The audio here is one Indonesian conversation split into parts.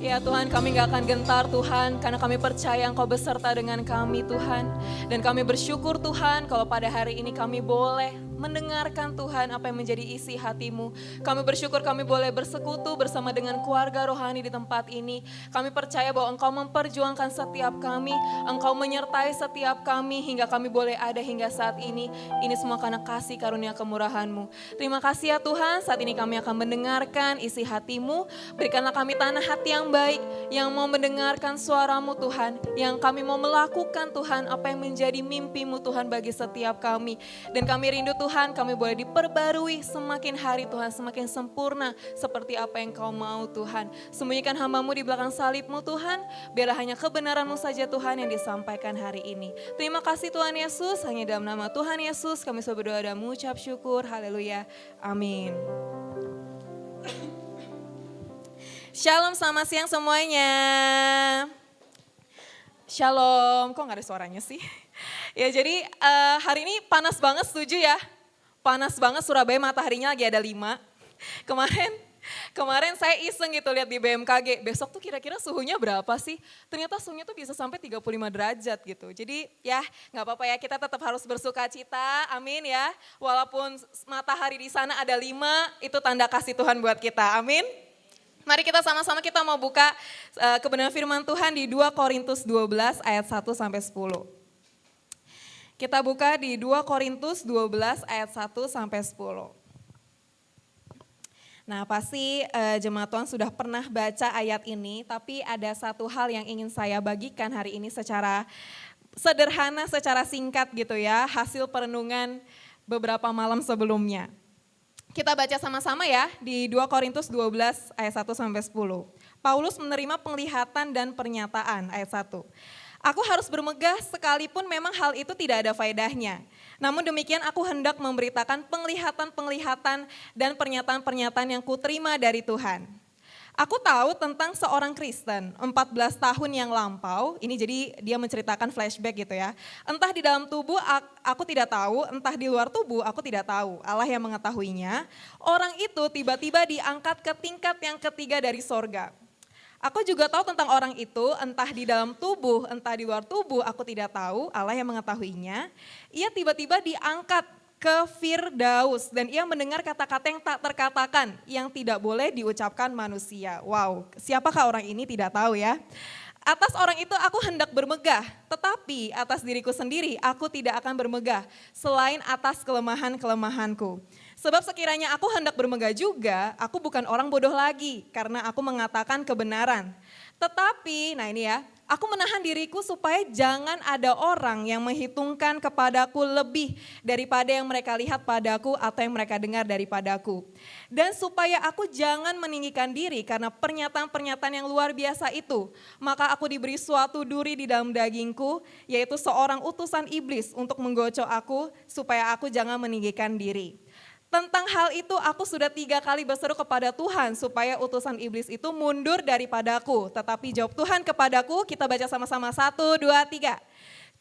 Ya Tuhan, kami gak akan gentar Tuhan, karena kami percaya Engkau beserta dengan kami Tuhan. Dan kami bersyukur Tuhan, kalau pada hari ini kami boleh mendengarkan Tuhan apa yang menjadi isi hati-Mu. Kami bersyukur kami boleh bersekutu bersama dengan keluarga rohani di tempat ini. Kami percaya bahwa Engkau memperjuangkan setiap kami, Engkau menyertai setiap kami hingga kami boleh ada hingga saat ini. Ini semua karena kasih karunia kemurahan-Mu. Terima kasih ya Tuhan, saat ini kami akan mendengarkan isi hati-Mu. Berikanlah kami tanah hati yang baik, yang mau mendengarkan suara-Mu Tuhan, yang kami mau melakukan Tuhan apa yang menjadi mimpi-Mu Tuhan bagi setiap kami. Dan kami rindu Tuhan, kami boleh diperbarui semakin hari Tuhan, semakin sempurna seperti apa yang Kau mau Tuhan. Sembunyikan hamba-Mu di belakang salib-Mu Tuhan, biarlah hanya kebenaran-Mu saja Tuhan yang disampaikan hari ini. Terima kasih Tuhan Yesus, hanya dalam nama Tuhan Yesus kami selalu berdoa dan mengucap syukur, haleluya, amin. Shalom, selamat siang semuanya. Shalom, kok gak ada suaranya sih? Ya jadi hari ini panas banget, setuju ya? Panas banget, Surabaya mataharinya lagi ada 5. Kemarin saya iseng gitu lihat di BMKG, besok tuh kira-kira suhunya berapa sih? Ternyata suhunya tuh bisa sampai 35 derajat gitu. Jadi ya gak apa-apa ya, kita tetap harus bersuka cita, amin ya. Walaupun matahari di sana ada 5, itu tanda kasih Tuhan buat kita, amin. Mari kita sama-sama kita mau buka kebenaran firman Tuhan di 2 Korintus 12 ayat 1 sampai 10. Kita buka di 2 Korintus 12 ayat 1 sampai 10. Nah pasti jemaat Tuhan sudah pernah baca ayat ini, tapi ada satu hal yang ingin saya bagikan hari ini secara sederhana, secara singkat gitu ya, hasil perenungan beberapa malam sebelumnya. Kita baca sama-sama ya di 2 Korintus 12 ayat 1 sampai 10. Paulus menerima penglihatan dan pernyataan ayat 1. Aku harus bermegah sekalipun memang hal itu tidak ada faedahnya. Namun demikian aku hendak memberitakan penglihatan-penglihatan dan pernyataan-pernyataan yang kuterima dari Tuhan. Aku tahu tentang seorang Kristen 14 tahun yang lampau, ini jadi dia menceritakan flashback gitu ya. Entah di dalam tubuh aku tidak tahu, entah di luar tubuh aku tidak tahu. Allah yang mengetahuinya, orang itu tiba-tiba diangkat ke tingkat yang ketiga dari sorga. Aku juga tahu tentang orang itu, entah di dalam tubuh, entah di luar tubuh, aku tidak tahu, Allah yang mengetahuinya. Ia tiba-tiba diangkat ke Firdaus dan ia mendengar kata-kata yang tak terkatakan, yang tidak boleh diucapkan manusia. Wow, siapakah orang ini tidak tahu ya. Atas orang itu aku hendak bermegah, tetapi atas diriku sendiri aku tidak akan bermegah, selain atas kelemahan-kelemahanku. Sebab sekiranya aku hendak bermegah juga, aku bukan orang bodoh lagi, karena aku mengatakan kebenaran. Tetapi, nah ini ya, aku menahan diriku supaya jangan ada orang yang menghitungkan kepadaku lebih daripada yang mereka lihat padaku atau yang mereka dengar daripadaku. Dan supaya aku jangan meninggikan diri karena pernyataan-pernyataan yang luar biasa itu, maka aku diberi suatu duri di dalam dagingku, yaitu seorang utusan iblis untuk menggocok aku supaya aku jangan meninggikan diri. Tentang hal itu aku sudah 3 kali berseru kepada Tuhan supaya utusan iblis itu mundur daripadaku. Tetapi jawab Tuhan kepadaku, kita baca sama-sama 1, 2, 3.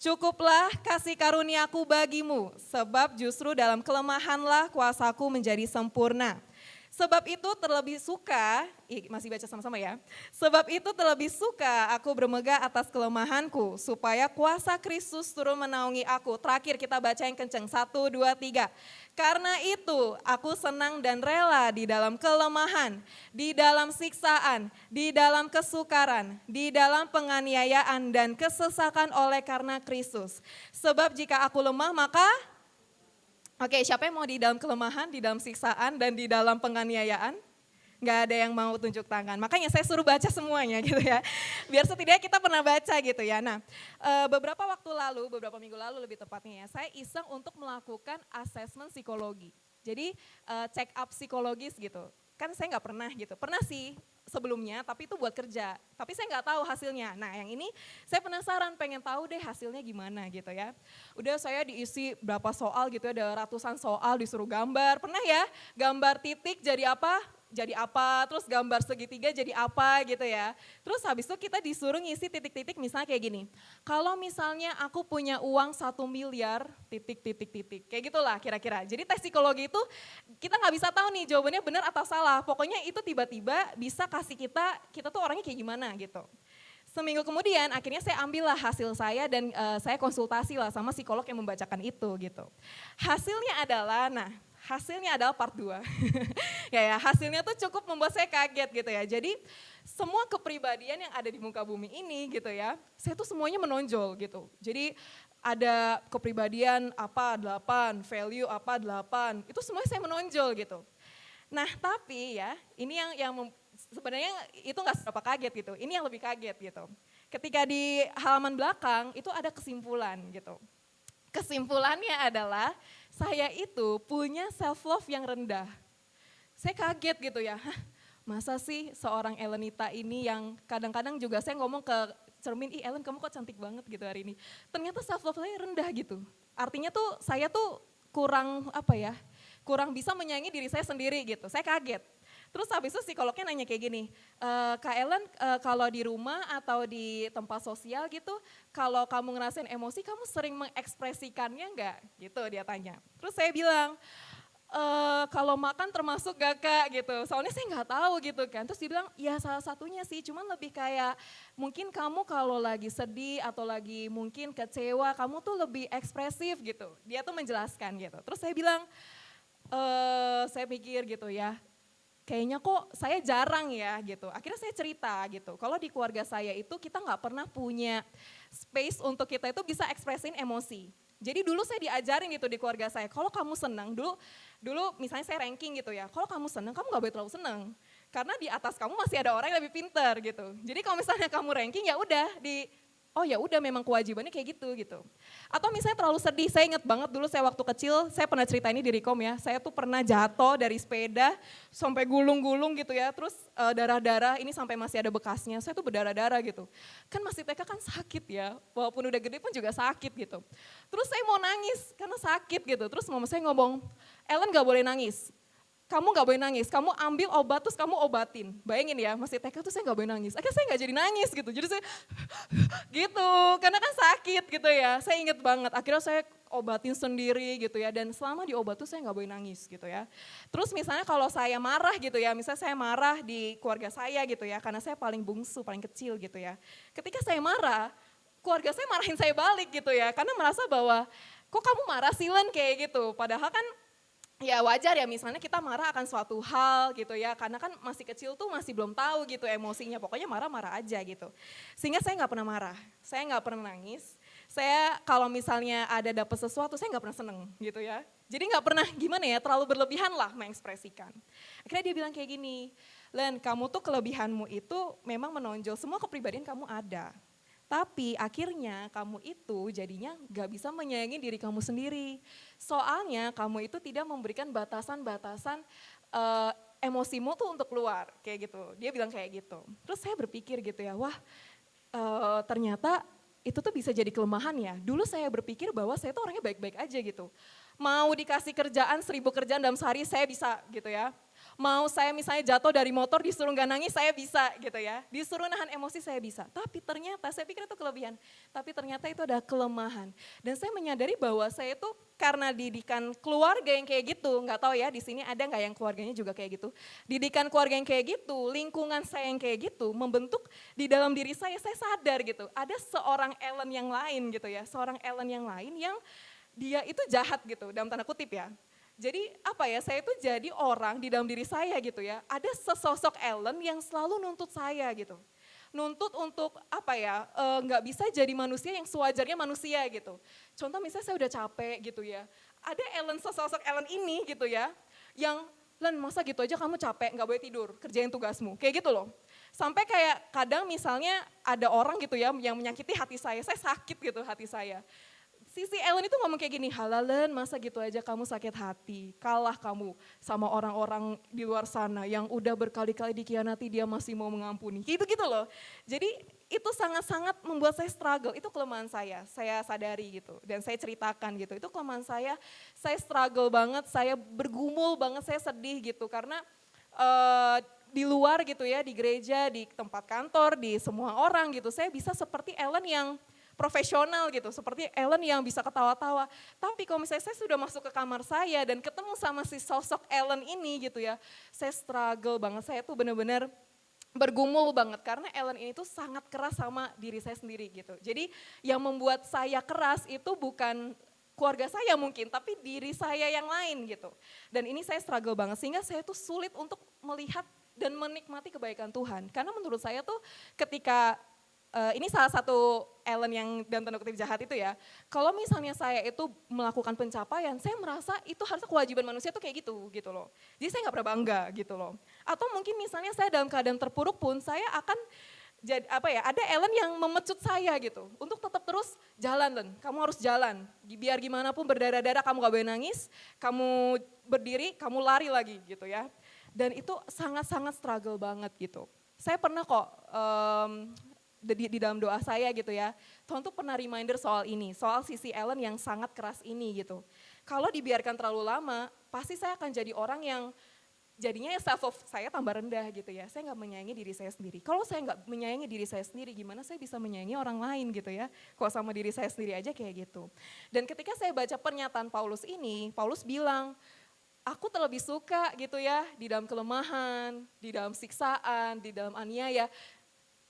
Cukuplah kasih karuniaku bagimu, sebab justru dalam kelemahanlah kuasaku menjadi sempurna. Sebab itu terlebih suka, masih baca sama-sama ya. Sebab itu terlebih suka aku bermegah atas kelemahanku, supaya kuasa Kristus turun menaungi aku. Terakhir kita baca yang kenceng, 1, 2, 3. Karena itu aku senang dan rela di dalam kelemahan, di dalam siksaan, di dalam kesukaran, di dalam penganiayaan dan kesesakan oleh karena Kristus. Sebab jika aku lemah maka... Oke, siapa yang mau di dalam kelemahan, di dalam siksaan, dan di dalam penganiayaan? Gak ada yang mau tunjuk tangan. Makanya saya suruh baca semuanya gitu ya. Biar setidaknya kita pernah baca gitu ya. Nah, beberapa minggu lalu lebih tepatnya ya, saya iseng untuk melakukan asesmen psikologi. Jadi check up psikologis gitu. Kan saya gak pernah gitu. Pernah sih sebelumnya, tapi itu buat kerja. Tapi saya nggak tahu hasilnya. Nah yang ini saya penasaran, pengen tahu deh hasilnya gimana gitu ya. Udah saya diisi berapa soal gitu ya, ada ratusan soal disuruh gambar. Pernah ya gambar titik jadi apa? jadi apa, terus gambar segitiga jadi apa gitu ya. Terus habis itu kita disuruh ngisi titik-titik misalnya kayak gini, kalau misalnya aku punya uang 1 miliar, titik, kayak gitulah kira-kira. Jadi tes psikologi itu kita nggak bisa tahu nih jawabannya benar atau salah, pokoknya itu tiba-tiba bisa kasih kita tuh orangnya kayak gimana gitu. Seminggu kemudian akhirnya saya ambillah hasil saya dan saya konsultasi lah sama psikolog yang membacakan itu gitu. Hasilnya adalah part 2. Hasilnya tuh cukup membuat saya kaget gitu ya. Jadi semua kepribadian yang ada di muka bumi ini gitu ya, saya tuh semuanya menonjol gitu. Jadi ada kepribadian apa 8, value apa 8, itu semuanya saya menonjol gitu. Nah tapi ya, ini yang sebenarnya itu nggak seberapa kaget gitu, ini yang lebih kaget gitu. Ketika di halaman belakang itu ada kesimpulan gitu. Kesimpulannya adalah saya itu punya self love yang rendah. Saya kaget gitu ya, masa sih seorang Elenita ini yang kadang-kadang juga saya ngomong ke cermin, ih Ellen kamu kok cantik banget gitu hari ini. Ternyata self love saya rendah gitu. Artinya tuh saya tuh kurang bisa menyayangi diri saya sendiri gitu, saya kaget. Terus habis itu psikolognya nanya kayak gini, Kak Ellen kalau di rumah atau di tempat sosial gitu, kalau kamu ngerasain emosi kamu sering mengekspresikannya enggak? Gitu dia tanya. Terus saya bilang, kalau makan termasuk gak Kak gitu, soalnya saya nggak tahu gitu kan. Terus dia bilang, ya salah satunya sih, cuman lebih kayak mungkin kamu kalau lagi sedih atau lagi mungkin kecewa, kamu tuh lebih ekspresif gitu. Dia tuh menjelaskan gitu. Terus saya bilang, saya pikir gitu ya, kayaknya kok saya jarang ya gitu. Akhirnya saya cerita gitu, kalau di keluarga saya itu kita nggak pernah punya space untuk kita itu bisa ekspresin emosi. Jadi dulu saya diajarin gitu di keluarga saya, kalau kamu senang, dulu misalnya saya ranking gitu ya, kalau kamu senang kamu nggak boleh terlalu senang. Karena di atas kamu masih ada orang yang lebih pintar gitu. Jadi kalau misalnya kamu ranking ya udah oh ya udah memang kewajibannya kayak gitu. Atau misalnya terlalu sedih, saya ingat banget dulu saya waktu kecil, saya pernah cerita ini di Rikom ya, saya tuh pernah jatuh dari sepeda sampai gulung-gulung gitu ya, terus darah-darah ini sampai masih ada bekasnya, saya tuh berdarah-darah gitu. Kan masih TK kan sakit ya, walaupun udah gede pun juga sakit gitu. Terus saya mau nangis karena sakit gitu, terus mama saya ngomong, Ellen gak boleh nangis. Kamu gak boleh nangis, kamu ambil obat terus kamu obatin. Bayangin ya, masih TK tuh saya gak boleh nangis. Akhirnya saya gak jadi nangis gitu, jadi saya gitu, karena kan sakit gitu ya. Saya inget banget, akhirnya saya obatin sendiri gitu ya. Dan selama diobat tuh saya gak boleh nangis gitu ya. Terus misalnya kalau saya marah gitu ya, misalnya saya marah di keluarga saya gitu ya, karena saya paling bungsu, paling kecil gitu ya. Ketika saya marah, keluarga saya marahin saya balik gitu ya, karena merasa bahwa kok kamu marah sih Len kayak gitu. Padahal kan ya wajar ya misalnya kita marah akan suatu hal gitu ya, karena kan masih kecil tuh masih belum tahu gitu emosinya, pokoknya marah-marah aja gitu. Sehingga saya nggak pernah marah, saya nggak pernah nangis, saya kalau misalnya ada dapet sesuatu saya nggak pernah seneng gitu ya. Jadi nggak pernah gimana ya, terlalu berlebihan lah mengekspresikan. Akhirnya dia bilang kayak gini, Len kamu tuh kelebihanmu itu memang menonjol, semua kepribadian kamu ada. Tapi akhirnya kamu itu jadinya gak bisa menyayangi diri kamu sendiri. Soalnya kamu itu tidak memberikan batasan-batasan emosimu tuh untuk keluar, kayak gitu. Dia bilang kayak gitu. Terus saya berpikir gitu ya, wah ternyata itu tuh bisa jadi kelemahan ya. Dulu saya berpikir bahwa saya tuh orangnya baik-baik aja gitu. Mau dikasih kerjaan 1000 kerjaan dalam sehari saya bisa gitu ya. Mau saya misalnya jatuh dari motor disuruh gak nangis saya bisa gitu ya. Disuruh nahan emosi saya bisa. Tapi ternyata saya pikir itu kelebihan. Tapi ternyata itu ada kelemahan. Dan saya menyadari bahwa saya itu karena didikan keluarga yang kayak gitu. Gak tahu ya di sini ada gak yang keluarganya juga kayak gitu. Didikan keluarga yang kayak gitu, lingkungan saya yang kayak gitu. Membentuk di dalam diri saya sadar gitu. Ada seorang Ellen yang lain gitu ya. Seorang Ellen yang lain yang dia itu jahat gitu dalam tanda kutip ya. Jadi apa ya, saya itu jadi orang di dalam diri saya gitu ya, ada sesosok Ellen yang selalu nuntut saya gitu. Nuntut untuk apa ya, nggak bisa jadi manusia yang sewajarnya manusia gitu. Contoh misalnya saya udah capek gitu ya, ada Ellen, sesosok Ellen ini gitu ya, yang Len masa gitu aja kamu capek, nggak boleh tidur, kerjain tugasmu, kayak gitu loh. Sampai kayak kadang misalnya ada orang gitu ya yang menyakiti hati saya sakit gitu hati saya. Si Ellen itu ngomong kayak gini, halalen masa gitu aja kamu sakit hati, kalah kamu sama orang-orang di luar sana yang udah berkali-kali dikhianati dia masih mau mengampuni, gitu-gitu loh. Jadi itu sangat-sangat membuat saya struggle, itu kelemahan saya sadari gitu dan saya ceritakan gitu, itu kelemahan saya struggle banget, saya bergumul banget, saya sedih gitu karena di luar gitu ya, di gereja, di tempat kantor, di semua orang gitu. Saya bisa seperti Ellen yang profesional gitu, seperti Ellen yang bisa ketawa-tawa. Tapi kalau misalnya saya sudah masuk ke kamar saya dan ketemu sama si sosok Ellen ini gitu ya, saya struggle banget, saya tuh benar-benar bergumul banget karena Ellen ini tuh sangat keras sama diri saya sendiri gitu. Jadi yang membuat saya keras itu bukan keluarga saya mungkin, tapi diri saya yang lain gitu. Dan ini saya struggle banget sehingga saya tuh sulit untuk melihat dan menikmati kebaikan Tuhan. Karena menurut saya tuh ketika ini salah satu Ellen yang dalam tanda kutip jahat itu ya. Kalau misalnya saya itu melakukan pencapaian, saya merasa itu harusnya kewajiban manusia tuh kayak gitu loh. Jadi saya nggak pernah bangga gitu loh. Atau mungkin misalnya saya dalam keadaan terpuruk pun saya akan jadi apa ya? Ada Ellen yang memecut saya gitu untuk tetap terus jalan, Len. Kamu harus jalan. Biar gimana pun berdarah-darah kamu gak boleh nangis, kamu berdiri, kamu lari lagi gitu ya. Dan itu sangat-sangat struggle banget gitu. Saya pernah kok di dalam doa saya gitu ya, Tuhan tuh pernah reminder soal ini, soal sisi Ellen yang sangat keras ini gitu. Kalau dibiarkan terlalu lama, pasti saya akan jadi orang yang jadinya self love saya tambah rendah gitu ya. Saya nggak menyayangi diri saya sendiri. Kalau saya nggak menyayangi diri saya sendiri, gimana saya bisa menyayangi orang lain gitu ya. Kalau sama diri saya sendiri aja kayak gitu. Dan ketika saya baca pernyataan Paulus ini, Paulus bilang, aku terlebih suka gitu ya di dalam kelemahan, di dalam siksaan, di dalam aniaya.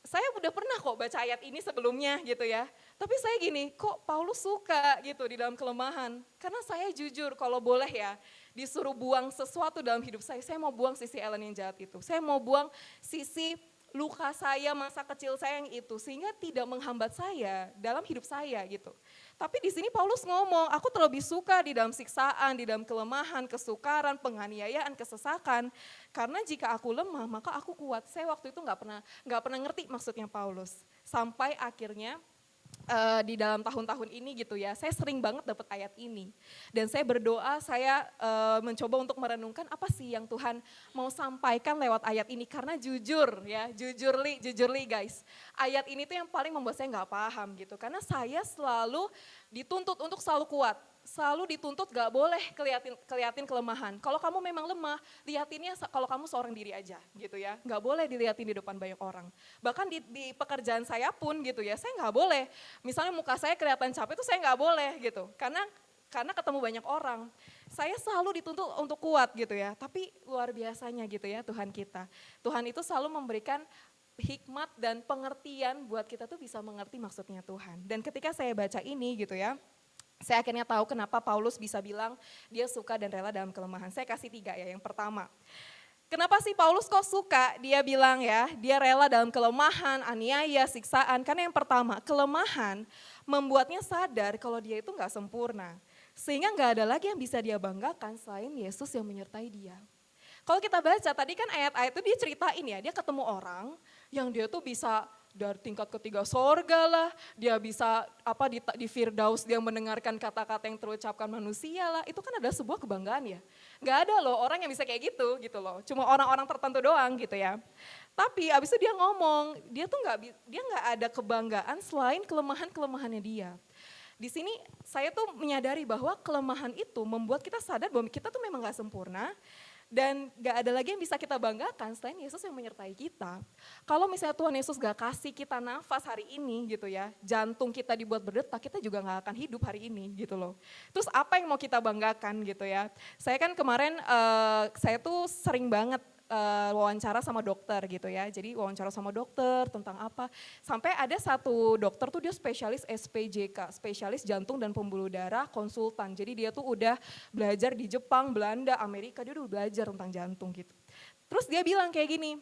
Saya udah pernah kok baca ayat ini sebelumnya gitu ya. Tapi saya gini, kok Paulus suka gitu di dalam kelemahan. Karena saya jujur kalau boleh ya, disuruh buang sesuatu dalam hidup saya mau buang sisi Ellen yang jahat itu. Saya mau buang sisi luka saya, masa kecil saya yang itu. Sehingga tidak menghambat saya dalam hidup saya gitu. Tapi di sini Paulus ngomong, aku terlebih suka di dalam siksaan, di dalam kelemahan, kesukaran, penganiayaan, kesesakan. Karena jika aku lemah, maka aku kuat. Saya waktu itu nggak pernah ngerti maksudnya Paulus. Sampai akhirnya di dalam tahun-tahun ini gitu ya, saya sering banget dapat ayat ini. Dan saya berdoa, saya mencoba untuk merenungkan apa sih yang Tuhan mau sampaikan lewat ayat ini. Karena jujur ya, jujur li guys, ayat ini tuh yang paling membuat saya nggak paham gitu. Karena saya selalu dituntut untuk selalu kuat. Selalu dituntut gak boleh keliatin kelemahan. Kalau kamu memang lemah, liatinnya kalau kamu seorang diri aja gitu ya. Gak boleh diliatin di depan banyak orang. Bahkan di pekerjaan saya pun gitu ya, saya gak boleh. Misalnya muka saya kelihatan capek itu saya gak boleh gitu. Karena ketemu banyak orang. Saya selalu dituntut untuk kuat gitu ya. Tapi luar biasanya gitu ya Tuhan kita. Tuhan itu selalu memberikan hikmat dan pengertian buat kita tuh bisa mengerti maksudnya Tuhan. Dan ketika saya baca ini gitu ya, saya akhirnya tahu kenapa Paulus bisa bilang dia suka dan rela dalam kelemahan. Saya kasih 3 ya, yang pertama. Kenapa sih Paulus kok suka? Dia bilang ya, dia rela dalam kelemahan, aniaya, siksaan. Karena yang pertama, kelemahan membuatnya sadar kalau dia itu gak sempurna. Sehingga gak ada lagi yang bisa dia banggakan selain Yesus yang menyertai dia. Kalau kita baca tadi kan ayat-ayat itu dia ceritain ya, dia ketemu orang yang dia tuh bisa dari tingkat ketiga sorga lah, dia bisa di Firdaus dia mendengarkan kata-kata yang terucapkan manusia lah, itu kan ada sebuah kebanggaan ya. Gak ada loh orang yang bisa kayak gitu loh, cuma orang-orang tertentu doang gitu ya. Tapi abis itu dia ngomong, dia nggak ada kebanggaan selain kelemahannya dia. Di sini saya tuh menyadari bahwa kelemahan itu membuat kita sadar bahwa kita tuh memang gak sempurna. Dan gak ada lagi yang bisa kita banggakan selain Yesus yang menyertai kita. Kalau misalnya Tuhan Yesus gak kasih kita nafas hari ini gitu ya, jantung kita dibuat berdetak, kita juga gak akan hidup hari ini gitu loh. Terus apa yang mau kita banggakan gitu ya. Saya kan kemarin, saya tuh sering banget wawancara sama dokter gitu ya. Jadi wawancara sama dokter tentang apa. Sampai ada satu dokter tuh dia spesialis SPJK, spesialis jantung dan pembuluh darah konsultan. Jadi dia tuh udah belajar di Jepang, Belanda, Amerika, dia udah belajar tentang jantung gitu. Terus dia bilang kayak gini,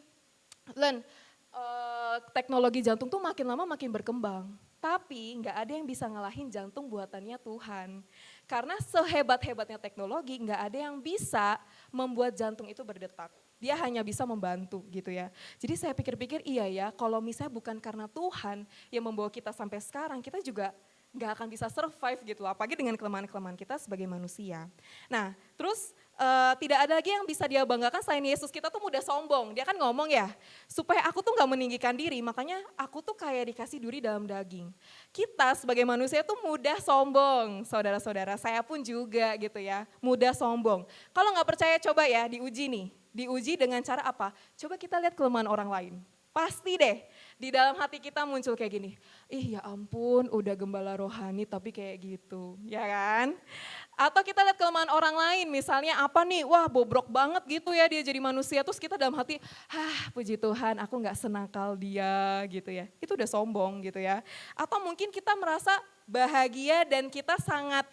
Len, teknologi jantung tuh makin lama makin berkembang. Tapi nggak ada yang bisa ngalahin jantung buatannya Tuhan. Karena sehebat-hebatnya teknologi nggak ada yang bisa membuat jantung itu berdetak. Dia hanya bisa membantu gitu ya. Jadi saya pikir-pikir iya ya, kalau misalnya bukan karena Tuhan yang membawa kita sampai sekarang, kita juga nggak akan bisa survive gitu, apalagi dengan kelemahan-kelemahan kita sebagai manusia. Nah terus tidak ada lagi yang bisa dia banggakan selain Yesus. Kita tuh mudah sombong, dia kan ngomong ya, supaya aku tuh gak meninggikan diri, makanya aku tuh kayak dikasih duri dalam daging. Kita sebagai manusia tuh mudah sombong, saudara-saudara, saya pun juga gitu ya, mudah sombong. Kalau gak percaya coba ya diuji nih, diuji dengan cara apa? Coba kita lihat kelemahan orang lain. Pasti deh, di dalam hati kita muncul kayak gini, ih ya ampun udah gembala rohani tapi kayak gitu, ya kan? Atau kita lihat kelemahan orang lain, misalnya apa nih, wah bobrok banget gitu ya dia jadi manusia, terus kita dalam hati, puji Tuhan aku gak senakal dia gitu ya, itu udah sombong gitu ya. Atau mungkin kita merasa bahagia dan kita sangat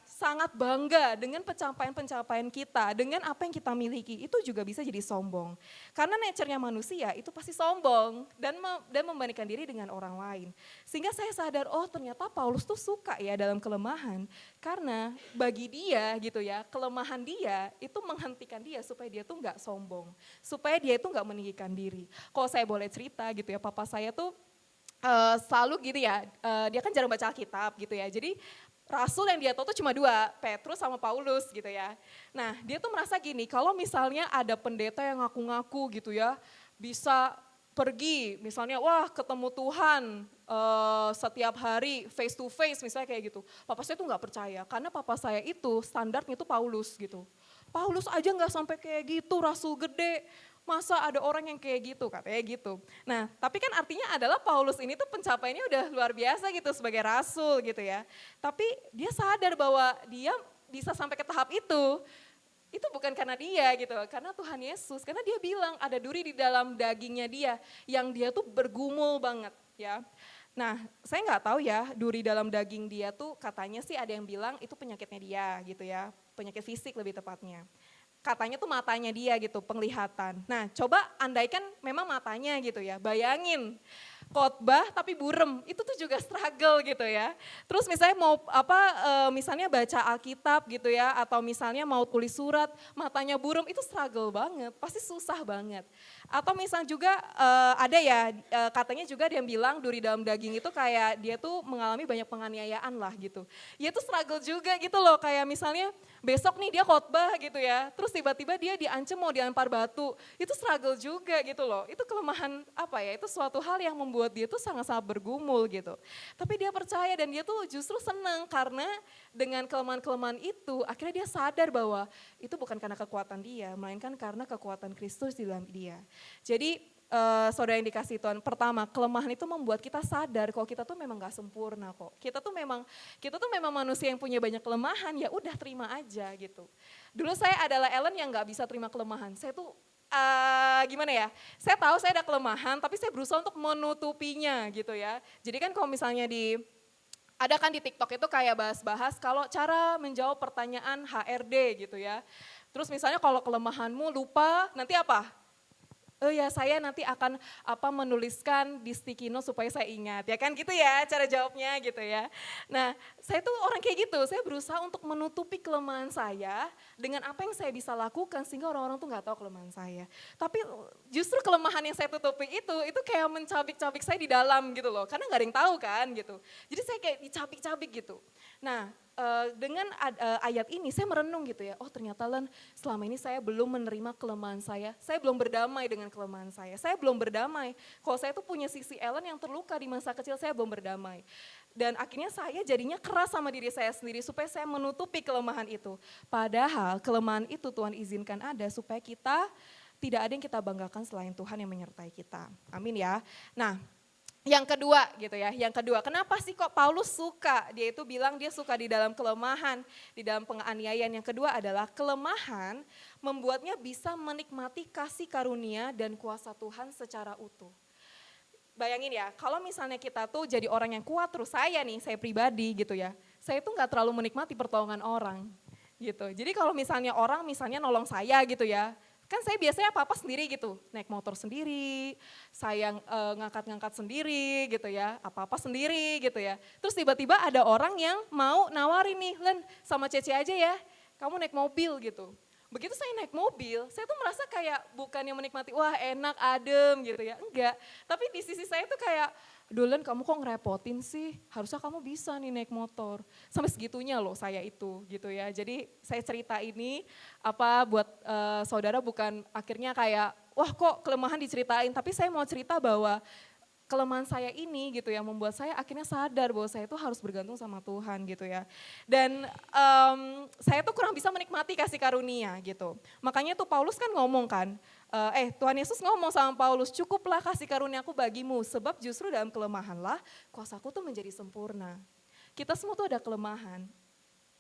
sangat bangga dengan pencapaian-pencapaian kita, dengan apa yang kita miliki, itu juga bisa jadi sombong. Karena nature-nya manusia itu pasti sombong dan membandingkan diri dengan orang lain. Sehingga saya sadar, oh ternyata Paulus tuh suka ya dalam kelemahan, karena bagi dia gitu ya, kelemahan dia itu menghentikan dia supaya dia tuh gak sombong, supaya dia itu gak meninggikan diri. Kalau saya boleh cerita gitu ya, papa saya tuh selalu gitu ya, dia kan jarang baca Alkitab gitu ya, jadi rasul yang dia tahu tuh cuma 2, Petrus sama Paulus gitu ya. Nah dia tuh merasa gini, kalau misalnya ada pendeta yang ngaku-ngaku gitu ya, bisa pergi misalnya, wah ketemu Tuhan setiap hari face to face misalnya kayak gitu. Papa saya tuh gak percaya, karena papa saya itu standarnya itu Paulus gitu. Paulus aja gak sampai kayak gitu, rasul gede. Masa ada orang yang kayak gitu, katanya gitu. Nah, tapi kan artinya adalah Paulus ini tuh pencapaiannya udah luar biasa gitu sebagai rasul gitu ya. Tapi dia sadar bahwa dia bisa sampai ke tahap itu bukan karena dia gitu, karena Tuhan Yesus. Karena dia bilang ada duri di dalam dagingnya dia, yang dia tuh bergumul banget ya. Nah, saya nggak tahu ya duri dalam daging dia tuh katanya sih ada yang bilang itu penyakitnya dia gitu ya, penyakit fisik lebih tepatnya. Katanya tuh matanya dia gitu, penglihatan. Nah coba andaikan memang matanya gitu ya, bayangin khotbah tapi burem, itu tuh juga struggle gitu ya. Terus misalnya mau misalnya baca Alkitab gitu ya, atau misalnya mau tulis surat, matanya burem, itu struggle banget, pasti susah banget. Atau misalnya juga ada ya, katanya juga dia bilang duri dalam daging itu kayak dia tuh mengalami banyak penganiayaan lah gitu. Ya itu struggle juga gitu loh, kayak misalnya besok nih dia khotbah gitu ya, terus tiba-tiba dia diancam mau dilempar batu, itu struggle juga gitu loh. Itu kelemahan itu suatu hal yang membuat dia tuh sangat-sangat bergumul gitu. Tapi dia percaya dan dia tuh justru senang karena dengan kelemahan-kelemahan itu akhirnya dia sadar bahwa itu bukan karena kekuatan dia, melainkan karena kekuatan Kristus di dalam dia. Jadi saudara yang dikasih Tuhan, pertama kelemahan itu membuat kita sadar kalau kita tuh memang gak sempurna kok. Kita tuh memang manusia yang punya banyak kelemahan, ya udah terima aja gitu. Dulu saya adalah Ellen yang gak bisa terima kelemahan. Saya tuh gimana ya, saya tahu saya ada kelemahan tapi saya berusaha untuk menutupinya gitu ya. Jadi kan kalau misalnya ada kan di TikTok itu kayak bahas-bahas kalau cara menjawab pertanyaan HRD gitu ya. Terus misalnya kalau kelemahanmu lupa, nanti apa? Oh ya saya nanti akan menuliskan di sticky note supaya saya ingat, ya kan gitu ya cara jawabnya gitu ya. Nah saya tuh orang kayak gitu, saya berusaha untuk menutupi kelemahan saya dengan apa yang saya bisa lakukan sehingga orang-orang tuh gak tahu kelemahan saya. Tapi justru kelemahan yang saya tutupi itu kayak mencabik-cabik saya di dalam gitu loh, karena gak ada yang tahu kan gitu. Jadi saya kayak dicabik-cabik gitu. Nah dengan ayat ini saya merenung gitu ya, oh ternyata Len selama ini saya belum menerima kelemahan saya belum berdamai dengan kelemahan saya belum berdamai. Kalau saya tuh punya sisi Ellen yang terluka di masa kecil, saya belum berdamai. Dan akhirnya saya jadinya keras sama diri saya sendiri supaya saya menutupi kelemahan itu. Padahal kelemahan itu Tuhan izinkan ada supaya kita tidak ada yang kita banggakan selain Tuhan yang menyertai kita. Amin ya. Nah, yang kedua gitu ya, kenapa sih kok Paulus suka? Dia itu bilang dia suka di dalam kelemahan, di dalam penganiayaan. Yang kedua adalah kelemahan membuatnya bisa menikmati kasih karunia dan kuasa Tuhan secara utuh. Bayangin ya, kalau misalnya kita tuh jadi orang yang kuat, terus saya pribadi gitu ya, saya tuh gak terlalu menikmati pertolongan orang gitu. Jadi kalau misalnya orang nolong saya gitu ya, kan saya biasanya apa-apa sendiri gitu, naik motor sendiri, saya ngangkat-ngangkat sendiri gitu ya, apa-apa sendiri gitu ya. Terus tiba-tiba ada orang yang mau nawarin nih, Len sama Cece aja ya, kamu naik mobil gitu. Begitu saya naik mobil, saya tuh merasa kayak bukannya menikmati, wah enak, adem gitu ya, enggak. Tapi di sisi saya tuh kayak, Dolen kamu kok ngerepotin sih, harusnya kamu bisa nih naik motor. Sampai segitunya loh saya itu gitu ya. Jadi saya cerita ini apa buat saudara bukan akhirnya kayak, wah kok kelemahan diceritain, tapi saya mau cerita bahwa kelemahan saya ini gitu yang membuat saya akhirnya sadar bahwa saya itu harus bergantung sama Tuhan gitu ya. Dan saya tuh kurang bisa menikmati kasih karunia gitu. Makanya tuh Paulus kan ngomong kan, Tuhan Yesus ngomong sama Paulus, cukuplah kasih karuniaku bagimu sebab justru dalam kelemahanlah kuasaku tuh menjadi sempurna. Kita semua tuh ada kelemahan,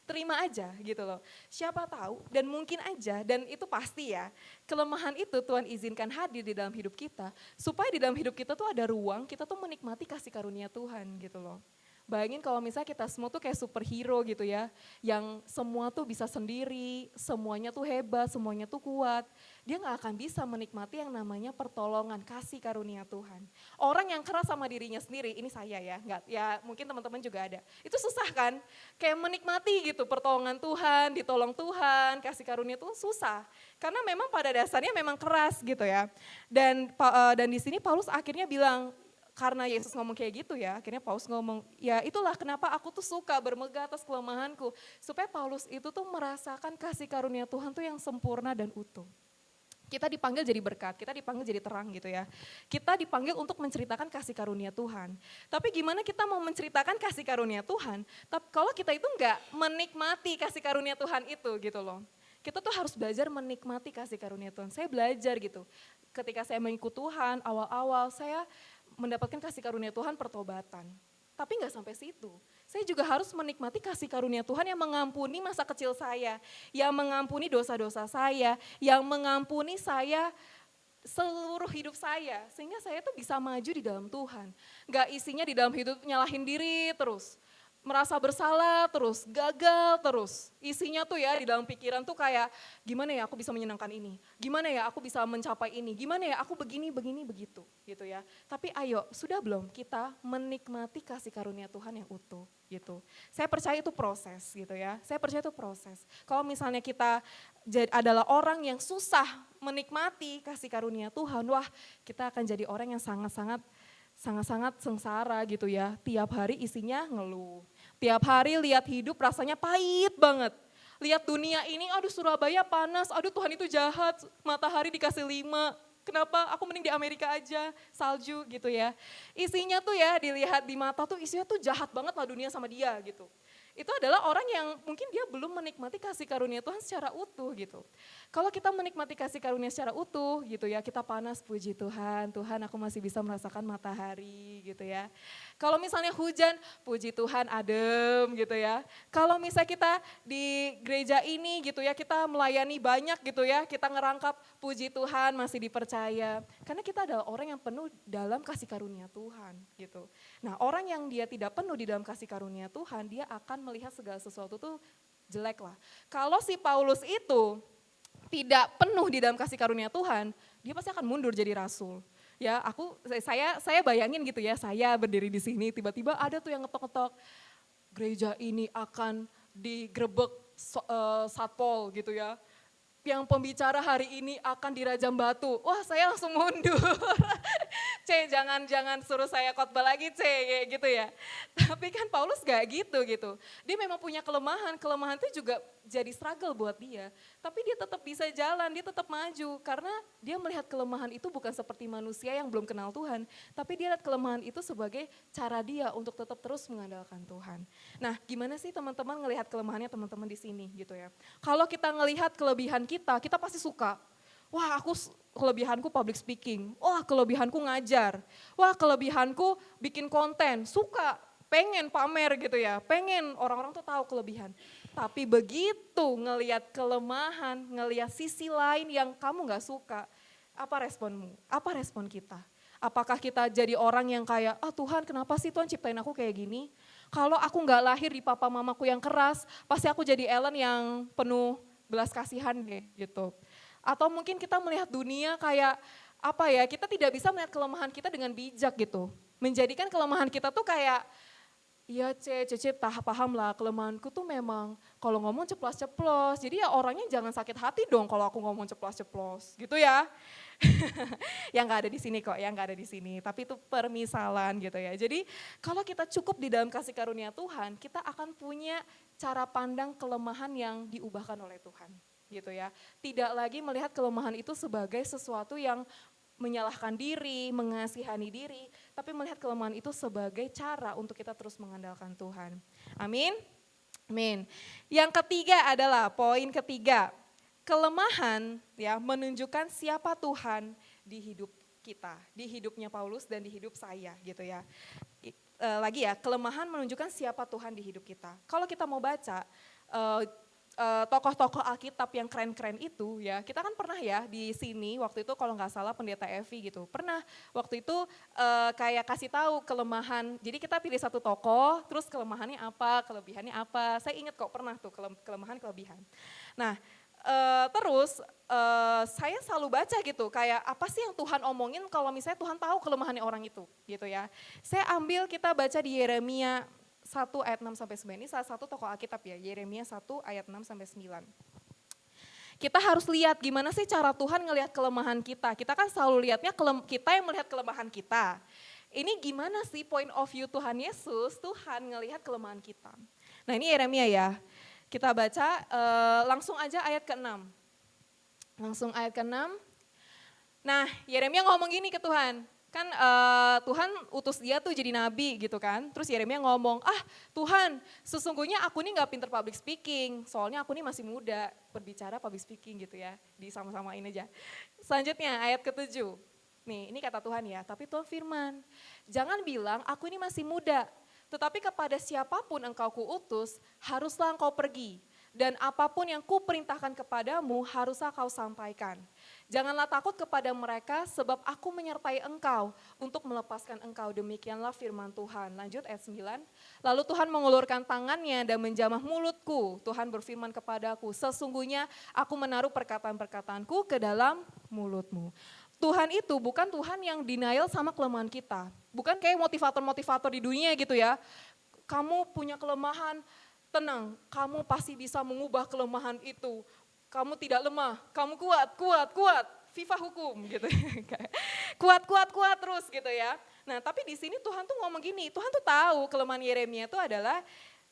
terima aja gitu loh. Siapa tahu dan mungkin aja dan itu pasti ya, kelemahan itu Tuhan izinkan hadir di dalam hidup kita supaya di dalam hidup kita tuh ada ruang kita tuh menikmati kasih karunia Tuhan gitu loh. Bayangin kalau misalnya kita semua tuh kayak superhero gitu ya, yang semua tuh bisa sendiri, semuanya tuh hebat, semuanya tuh kuat. Dia gak akan bisa menikmati yang namanya pertolongan, kasih karunia Tuhan. Orang yang keras sama dirinya sendiri, ini saya ya, nggak, ya mungkin teman-teman juga ada. Itu susah kan, kayak menikmati gitu pertolongan Tuhan, ditolong Tuhan, kasih karunia Tuhan susah. Karena memang pada dasarnya memang keras gitu ya. Dan di sini Paulus akhirnya bilang, karena Yesus ngomong kayak gitu ya, akhirnya Paulus ngomong, ya itulah kenapa aku tuh suka bermegah atas kelemahanku. Supaya Paulus itu tuh merasakan kasih karunia Tuhan tuh yang sempurna dan utuh. Kita dipanggil jadi berkat, kita dipanggil jadi terang gitu ya. Kita dipanggil untuk menceritakan kasih karunia Tuhan. Tapi gimana kita mau menceritakan kasih karunia Tuhan, tapi kalau kita itu enggak menikmati kasih karunia Tuhan itu gitu loh. Kita tuh harus belajar menikmati kasih karunia Tuhan. Saya belajar gitu, ketika saya mengikut Tuhan, awal-awal saya mendapatkan kasih karunia Tuhan pertobatan. Tapi enggak sampai situ. Saya juga harus menikmati kasih karunia Tuhan yang mengampuni masa kecil saya, yang mengampuni dosa-dosa saya, yang mengampuni saya seluruh hidup saya. Sehingga saya tuh bisa maju di dalam Tuhan. Enggak isinya di dalam hidup nyalahin diri terus. Merasa bersalah terus, gagal terus. Isinya tuh ya di dalam pikiran tuh kayak gimana ya aku bisa menyenangkan ini, gimana ya aku bisa mencapai ini, gimana ya aku begini, begitu gitu ya. Tapi ayo sudah belum kita menikmati kasih karunia Tuhan yang utuh gitu. Saya percaya itu proses gitu ya, saya percaya itu proses. Kalau misalnya kita adalah orang yang susah menikmati kasih karunia Tuhan, wah kita akan jadi orang yang sangat-sangat sengsara gitu ya. Tiap hari isinya ngeluh. Tiap hari lihat hidup rasanya pahit banget. Lihat dunia ini, aduh Surabaya panas, aduh Tuhan itu jahat, matahari dikasih 5. Kenapa aku mending di Amerika aja, salju gitu ya. Isinya tuh ya dilihat di mata tuh isinya tuh jahat banget lah dunia sama dia gitu. Itu adalah orang yang mungkin dia belum menikmati kasih karunia Tuhan secara utuh gitu. Kalau kita menikmati kasih karunia secara utuh gitu ya, kita panas puji Tuhan, Tuhan aku masih bisa merasakan matahari gitu ya. Kalau misalnya hujan, puji Tuhan adem gitu ya. Kalau misalnya kita di gereja ini gitu ya, kita melayani banyak gitu ya, kita ngerangkap puji Tuhan masih dipercaya. Karena kita adalah orang yang penuh dalam kasih karunia Tuhan gitu. Nah orang yang dia tidak penuh di dalam kasih karunia Tuhan, dia akan melihat segala sesuatu tuh jelek lah. Kalau si Paulus itu tidak penuh di dalam kasih karunia Tuhan, dia pasti akan mundur jadi rasul. Ya, saya bayangin gitu ya, saya berdiri di sini tiba-tiba ada tuh yang ngetok-ngetok, gereja ini akan digrebek satpol gitu ya. Yang pembicara hari ini akan dirajam batu. Wah, saya langsung mundur. Jangan suruh saya khotbah lagi, kayak gitu ya. Tapi kan Paulus gak gitu. Dia memang punya kelemahan itu juga jadi struggle buat dia. Tapi dia tetap bisa jalan, dia tetap maju. Karena dia melihat kelemahan itu bukan seperti manusia yang belum kenal Tuhan. Tapi dia lihat kelemahan itu sebagai cara dia untuk tetap terus mengandalkan Tuhan. Nah gimana sih teman-teman ngelihat kelemahannya teman-teman di sini gitu ya. Kalau kita ngelihat kelebihan kita pasti suka. Wah kelebihanku public speaking, wah kelebihanku ngajar, wah kelebihanku bikin konten, suka, pengen pamer gitu ya, pengen orang-orang tuh tahu kelebihan. Tapi begitu ngelihat kelemahan, ngelihat sisi lain yang kamu gak suka, apa responmu? Apa respon kita? Apakah kita jadi orang yang kayak, Tuhan kenapa sih Tuhan ciptain aku kayak gini? Kalau aku gak lahir di papa mamaku yang keras, pasti aku jadi Ellen yang penuh belas kasihan deh gitu. Atau mungkin kita melihat dunia kayak apa ya, kita tidak bisa melihat kelemahan kita dengan bijak gitu. Menjadikan kelemahan kita tuh kayak Iya Cece paham lah kelemahanku tuh memang kalau ngomong ceplos-ceplos. Jadi ya orangnya jangan sakit hati dong kalau aku ngomong ceplos-ceplos gitu ya. Yang nggak ada di sini kok, yang nggak ada di sini. Tapi itu permisalan gitu ya. Jadi kalau kita cukup di dalam kasih karunia Tuhan, kita akan punya cara pandang kelemahan yang diubahkan oleh Tuhan gitu ya. Tidak lagi melihat kelemahan itu sebagai sesuatu yang menyalahkan diri, mengasihani diri, tapi melihat kelemahan itu sebagai cara untuk kita terus mengandalkan Tuhan. Amin. Amin. Yang ketiga adalah poin ketiga, kelemahan ya menunjukkan siapa Tuhan di hidup kita, di hidupnya Paulus dan di hidup saya gitu ya. Lagi ya, kelemahan menunjukkan siapa Tuhan di hidup kita. Kalau kita mau baca tokoh-tokoh Alkitab yang keren-keren itu ya, kita kan pernah ya di sini waktu itu kalau nggak salah pendeta Evi gitu, pernah waktu itu kayak kasih tahu kelemahan, jadi kita pilih satu tokoh, terus kelemahannya apa, kelebihannya apa, saya ingat kok pernah tuh kelemahan kelebihan. Nah terus saya selalu baca gitu, kayak apa sih yang Tuhan omongin kalau misalnya Tuhan tahu kelemahannya orang itu gitu ya. Saya ambil kita baca di Yeremia 1 ayat 6 sampai 9, ini salah satu tokoh Alkitab ya, Yeremia 1 ayat 6 sampai 9. Kita harus lihat gimana sih cara Tuhan ngelihat kelemahan kita. Kita kan selalu lihatnya kita yang melihat kelemahan kita. Ini gimana sih point of view Tuhan Yesus, Tuhan ngelihat kelemahan kita. Nah ini Yeremia ya, kita baca langsung aja ayat ke-6. Langsung ayat ke-6. Nah Yeremia ngomong gini ke Tuhan. Kan Tuhan utus dia tuh jadi nabi gitu kan. Terus Yeremia ngomong, Tuhan sesungguhnya aku ini gak pinter public speaking. Soalnya aku ini masih muda berbicara public speaking gitu ya. Disama-samain aja. Selanjutnya ayat ke-7. Nih ini kata Tuhan ya, tapi Tuhan firman. Jangan bilang aku ini masih muda. Tetapi kepada siapapun engkau kuutus, haruslah engkau pergi. Dan apapun yang kuperintahkan kepadamu haruslah kau sampaikan. Janganlah takut kepada mereka sebab aku menyertai engkau untuk melepaskan engkau. Demikianlah firman Tuhan. Lanjut ayat 9. Lalu Tuhan mengulurkan tangannya dan menjamah mulutku. Tuhan berfirman kepadaku, sesungguhnya aku menaruh perkataan-perkataanku ke dalam mulutmu. Tuhan itu bukan Tuhan yang denial sama kelemahan kita. Bukan kayak motivator-motivator di dunia gitu ya. Kamu punya kelemahan, tenang, kamu pasti bisa mengubah kelemahan itu. Kamu tidak lemah, kamu kuat, FIFA hukum gitu. kuat terus gitu ya. Nah tapi di sini Tuhan tuh ngomong gini, Tuhan tuh tahu kelemahan Yeremia itu adalah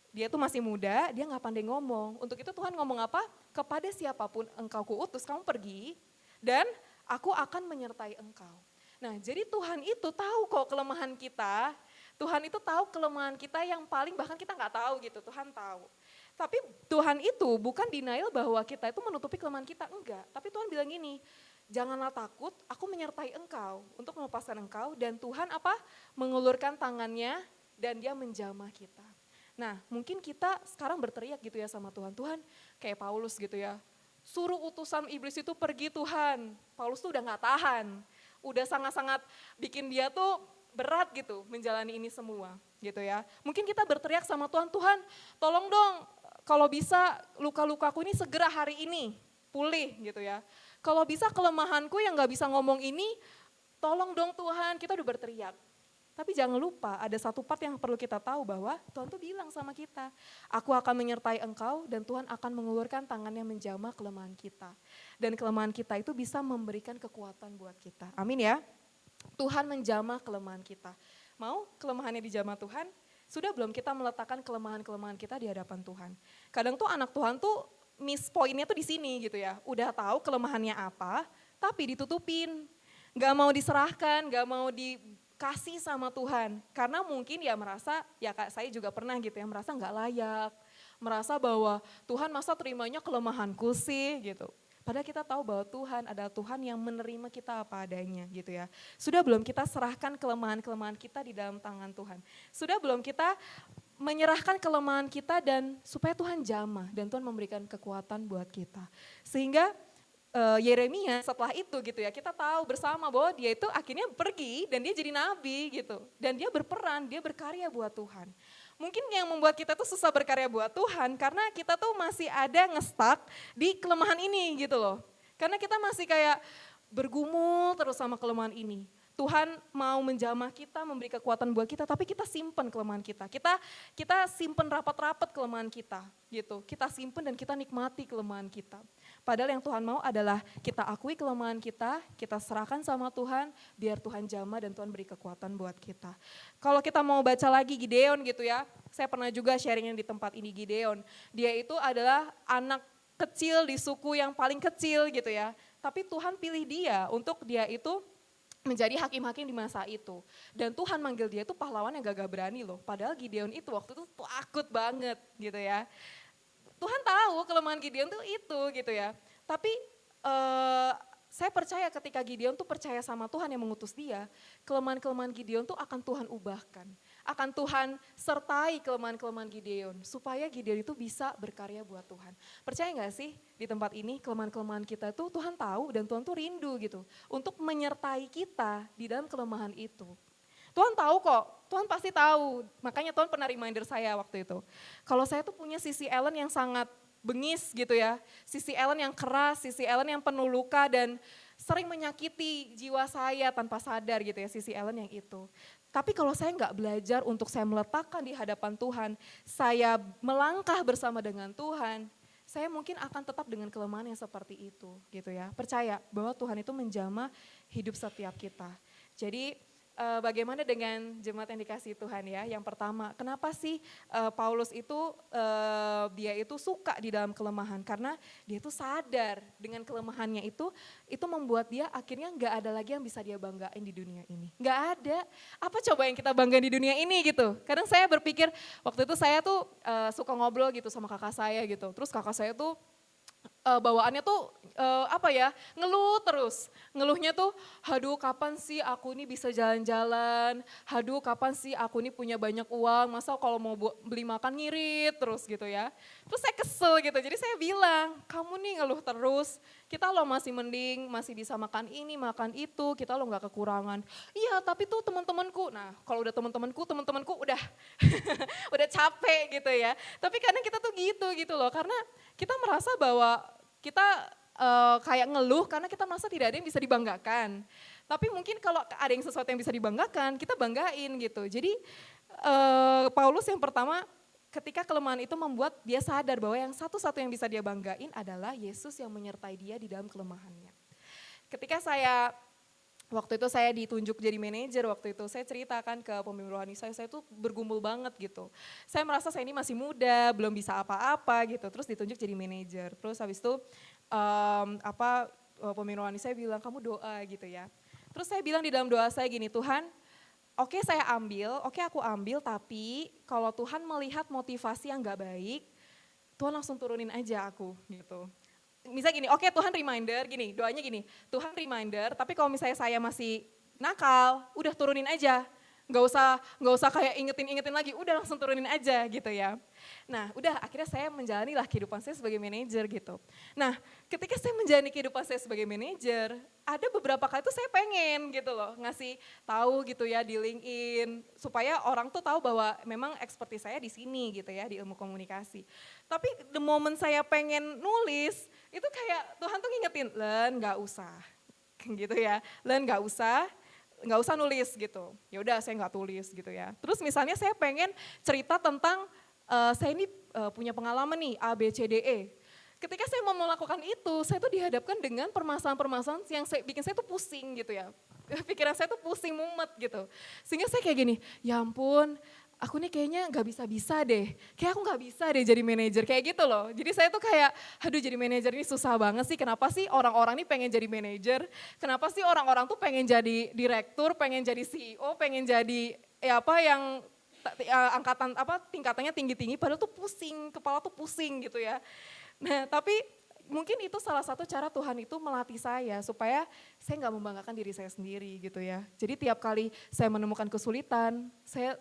dia tuh masih muda, dia gak pandai ngomong. Untuk itu Tuhan ngomong apa? Kepada siapapun engkau kuutus, kamu pergi dan aku akan menyertai engkau. Nah jadi Tuhan itu tahu kok kelemahan kita, Tuhan itu tahu kelemahan kita yang paling bahkan kita gak tahu gitu, Tuhan tahu. Tapi Tuhan itu bukan denial bahwa kita itu menutupi kelemahan kita, enggak. Tapi Tuhan bilang gini, janganlah takut, aku menyertai engkau untuk melepaskan engkau. Dan Tuhan apa? Mengulurkan tangannya dan dia menjamah kita. Nah mungkin kita sekarang berteriak gitu ya sama Tuhan, Tuhan kayak Paulus gitu ya. Suruh utusan iblis itu pergi Tuhan, Paulus tuh udah gak tahan. Udah sangat-sangat bikin dia tuh berat gitu menjalani ini semua gitu ya. Mungkin kita berteriak sama Tuhan, Tuhan tolong dong kalau bisa luka-lukaku ini segera hari ini pulih gitu ya. Kalau bisa kelemahanku yang gak bisa ngomong ini, tolong dong Tuhan, kita udah berteriak. Tapi jangan lupa ada satu part yang perlu kita tahu bahwa Tuhan tuh bilang sama kita, aku akan menyertai engkau dan Tuhan akan mengulurkan tangannya menjamah kelemahan kita. Dan kelemahan kita itu bisa memberikan kekuatan buat kita. Amin ya. Tuhan menjamah kelemahan kita. Mau kelemahannya dijamah Tuhan? Sudah belum kita meletakkan kelemahan-kelemahan kita di hadapan Tuhan? Kadang tuh anak Tuhan tuh miss poinnya tuh di sini gitu ya. Udah tahu kelemahannya apa, tapi ditutupin. Gak mau diserahkan, gak mau dikasih sama Tuhan. Karena mungkin ya merasa, ya saya juga pernah gitu ya, merasa gak layak. Merasa bahwa Tuhan masa terimanya kelemahanku sih gitu. Padahal kita tahu bahwa Tuhan adalah Tuhan yang menerima kita apa adanya gitu ya. Sudah belum kita serahkan kelemahan-kelemahan kita di dalam tangan Tuhan. Sudah belum kita menyerahkan kelemahan kita dan supaya Tuhan jamah dan Tuhan memberikan kekuatan buat kita. Sehingga Yeremia setelah itu gitu ya, kita tahu bersama bahwa dia itu akhirnya pergi dan dia jadi nabi gitu. Dan dia berperan, dia berkarya buat Tuhan. Mungkin yang membuat kita tuh susah berkarya buat Tuhan karena kita tuh masih ada ngestak di kelemahan ini gitu loh. Karena kita masih kayak bergumul terus sama kelemahan ini. Tuhan mau menjamah kita, memberi kekuatan buat kita, tapi kita simpen kelemahan kita. Kita simpen rapat-rapat kelemahan kita, gitu. Kita simpen dan kita nikmati kelemahan kita. Padahal yang Tuhan mau adalah kita akui kelemahan kita serahkan sama Tuhan, biar Tuhan jamah dan Tuhan beri kekuatan buat kita. Kalau kita mau baca lagi Gideon gitu ya, saya pernah juga sharingnya di tempat ini Gideon. Dia itu adalah anak kecil di suku yang paling kecil gitu ya. Tapi Tuhan pilih dia untuk dia itu menjadi hakim-hakim di masa itu. Dan Tuhan manggil dia itu pahlawan yang gagah berani loh. Padahal Gideon itu waktu itu takut banget gitu ya. Tuhan tahu kelemahan Gideon tuh itu gitu ya. Tapi saya percaya ketika Gideon tuh percaya sama Tuhan yang mengutus dia, kelemahan-kelemahan Gideon tuh akan Tuhan ubahkan. Akan Tuhan sertai kelemahan-kelemahan Gideon, supaya Gideon itu bisa berkarya buat Tuhan. Percaya gak sih di tempat ini kelemahan-kelemahan kita tuh Tuhan tahu dan Tuhan tuh rindu gitu. Untuk menyertai kita di dalam kelemahan itu. Tuhan tahu kok, Tuhan pasti tahu. Makanya Tuhan pernah reminder saya waktu itu. Kalau saya tuh punya sisi Ellen yang sangat bengis gitu ya. Sisi Ellen yang keras, sisi Ellen yang penuh luka dan sering menyakiti jiwa saya tanpa sadar gitu ya, sisi Ellen yang itu. Tapi kalau saya nggak belajar untuk saya meletakkan di hadapan Tuhan, saya melangkah bersama dengan Tuhan, saya mungkin akan tetap dengan kelemahan yang seperti itu gitu ya. Percaya bahwa Tuhan itu menjamah hidup setiap kita. Jadi bagaimana dengan jemaat yang dikasihi Tuhan ya? Yang pertama, kenapa sih Paulus itu dia itu suka di dalam kelemahan? Karena dia itu sadar dengan kelemahannya itu membuat dia akhirnya nggak ada lagi yang bisa dia banggain di dunia ini. Nggak ada. Apa coba yang kita banggain di dunia ini gitu? Kadang saya berpikir waktu itu saya tuh suka ngobrol gitu sama kakak saya gitu. Terus kakak saya tuh bawaannya tuh ngeluh terus. Ngeluhnya tuh, aduh kapan sih aku ini bisa jalan-jalan, aduh kapan sih aku ini punya banyak uang, masa kalau mau beli makan ngirit terus gitu ya. Terus saya kesel gitu, jadi saya bilang, kamu nih ngeluh terus, kita lo masih mending, masih bisa makan ini, makan itu, kita lo gak kekurangan. Iya tapi tuh teman-temanku, nah kalau udah teman-temanku udah udah capek gitu ya. Tapi kadang kita tuh gitu loh, karena kita merasa bahwa kita kayak ngeluh karena kita merasa tidak ada yang bisa dibanggakan. Tapi mungkin kalau ada yang sesuatu yang bisa dibanggakan, kita banggain gitu. Jadi Paulus yang pertama ketika kelemahan itu membuat dia sadar bahwa yang satu-satu yang bisa dia banggain adalah Yesus yang menyertai dia di dalam kelemahannya. Ketika waktu itu saya ditunjuk jadi manajer, waktu itu saya ceritakan ke pemimpin rohani saya tuh bergumul banget gitu. Saya merasa saya ini masih muda, belum bisa apa-apa gitu, terus ditunjuk jadi manajer. Terus habis itu pemimpin rohani saya bilang kamu doa gitu ya. Terus saya bilang di dalam doa saya gini, Tuhan oke aku ambil tapi kalau Tuhan melihat motivasi yang gak baik, Tuhan langsung turunin aja aku gitu. Misalnya gini, oke Tuhan reminder, gini doanya gini, Tuhan reminder tapi kalau misalnya saya masih nakal, udah turunin aja. Gak usah kayak ingetin lagi, udah langsung turunin aja gitu ya. Nah udah akhirnya saya menjalani lah kehidupan saya sebagai manajer gitu. Nah ketika saya menjalani kehidupan saya sebagai manajer, ada beberapa kali tuh saya pengen gitu loh ngasih tahu gitu ya di LinkedIn supaya orang tuh tahu bahwa memang expertise saya di sini gitu ya di ilmu komunikasi. Tapi the moment saya pengen nulis itu kayak Tuhan tuh ngingetin, Len gak usah gitu ya, Len gak usah nulis gitu. Ya udah saya nggak tulis gitu ya. Terus misalnya saya pengen cerita tentang saya ini punya pengalaman nih A B C D E. Ketika saya mau melakukan itu, saya tuh dihadapkan dengan permasalahan-permasalahan yang bikin saya tuh pusing gitu ya. Pikiran saya tuh pusing mumet gitu. Sehingga saya kayak gini, ya ampun aku nih kayaknya gak bisa-bisa deh. Kayak aku gak bisa deh jadi manajer kayak gitu loh. Jadi saya tuh kayak aduh jadi manajer ini susah banget sih. Kenapa sih orang-orang ini pengen jadi manajer? Kenapa sih orang-orang tuh pengen jadi direktur, pengen jadi CEO, pengen jadi yang tingkatannya tinggi-tinggi padahal tuh pusing, kepala tuh pusing gitu ya. Nah tapi mungkin itu salah satu cara Tuhan itu melatih saya supaya saya nggak membanggakan diri saya sendiri gitu ya. Jadi tiap kali saya menemukan kesulitan, saya